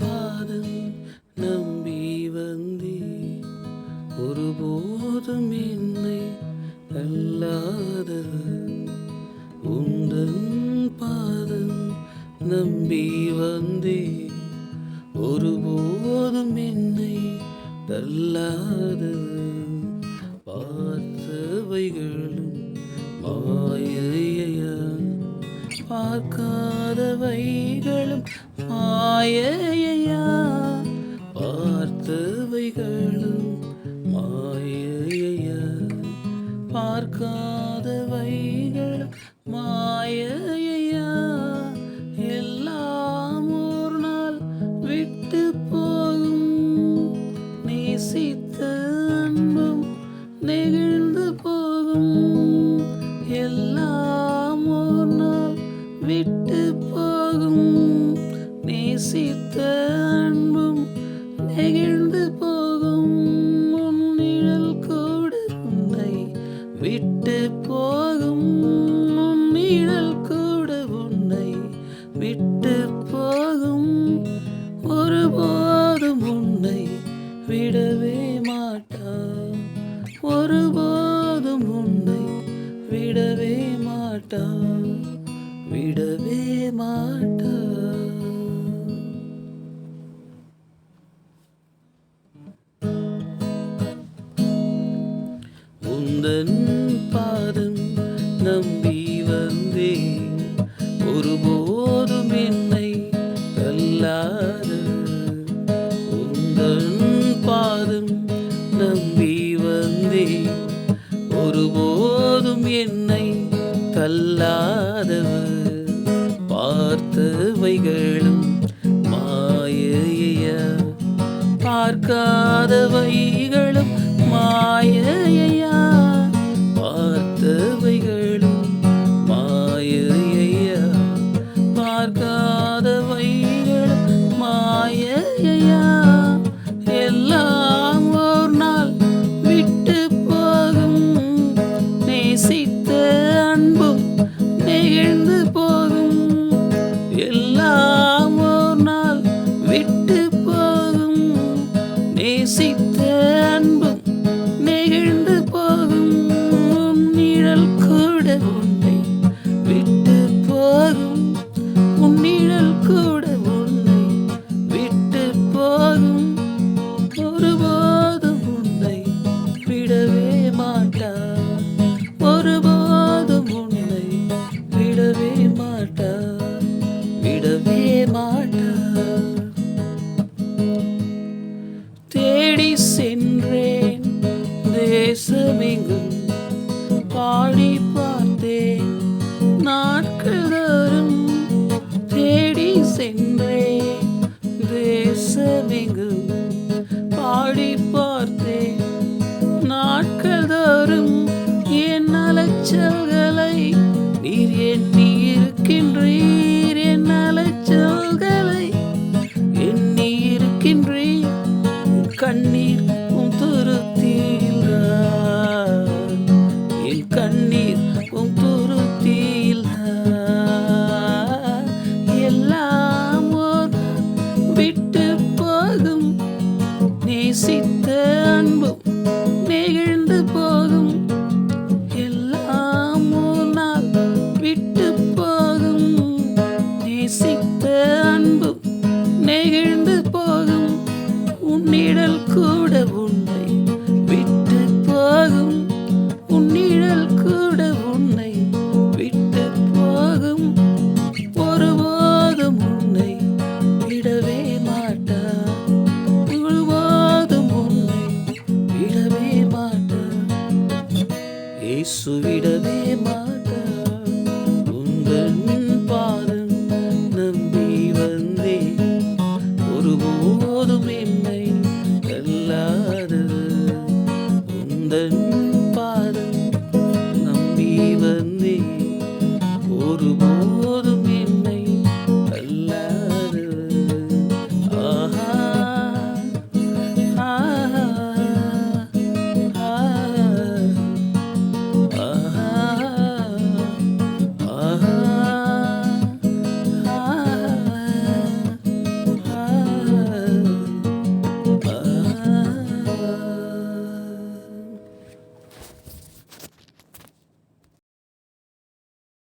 பாதம் நம்பி வந்தே ஒருபோதும் என்னை அல்லாதவர் உந்தன் பாதம் நம்பி வந்தே ஒருபோதும் என்னை தள்ளாதவர் பார்த்தவைகளும் மாயையா பார்க்காதவைகளும் மாயையா பார்த்தவைகளும் மாயையா பார்க்காதவைகளும் மாயையா எல்லாம் ஒரு நாள் விட்டு போகும் நேசித்த அன்பும் நெகிழ்ந்து போகும் எல்லாம் ஒரு நாள் விட்டு போகும் நேசித்த அன்பும் நெகிழ்ந்து போகும் உன் நிழல் கூட உன்னை விட்டு போகும் உன் நிழல் கூட உன்னை விட்டு போகும் ஒருபோதும் உன்னை விடவே மாட்டான் ஒருபோதும் உன்னை விடவே மாட்டான் விடவே மாட்டான் உந்தன் பாதம் நம்பி வந்தே ஒருபோதும் என்னை தள்ளாத உந்தன் பாதம் நம்பி வந்தே ஒருபோதும் என்னை தள்ளாதவர் பார்த்தவைகளும் மாயையா பார்க்காதவைகளும் மாயையா பார்த்தவைகளும் மாயையா பார்க்காதவைகளும் மாயையா எல்லாம் ஒரு நாள் விட்டு போகும் நேசித்த அன்பும் நெகிழ்ந்து போகும் எல்லாம் ஒரு நாள் விட்டு போகும் நேசித்த அன்பும் நெகிழ்ந்து போகும் உன் நிழல் கூட உன்னை விட்டு போகும் உன் நிழல் கூட உன்னை விட்டு போகும் ஒருபோதும் உன்னை விடவே மாட்டான் ஒருபோதும் உன்னை விடவே மாட்டான் விடவே மாட்டான் தேடி சென்றேன் தேசமெங்கும் பாடி பார்த்தேன் நாட்கள் தோறும் தேடி சென்றேன் தேசமெங்கும் பாடி பார்த்தேன் நாட்கள் தோறும் என் அலைச்சல்களை நீர் எண்ணி இருக்கின்றீர் என் அலைச்சல்களை எண்ணி இருக்கின்றீர் கண்ணீர் உம் துருத்தியில் என் கண்ணீர் உம் துருத்தியில் எல்லாம் ஒரு விட்டு போகும் நேசித்த அன்பும் நெகிழ்ந்து போகும் எல்லாம் ஒரு நாள் விட்டு போகும் நேசித்த அன்பும் நெகிழ்ந்து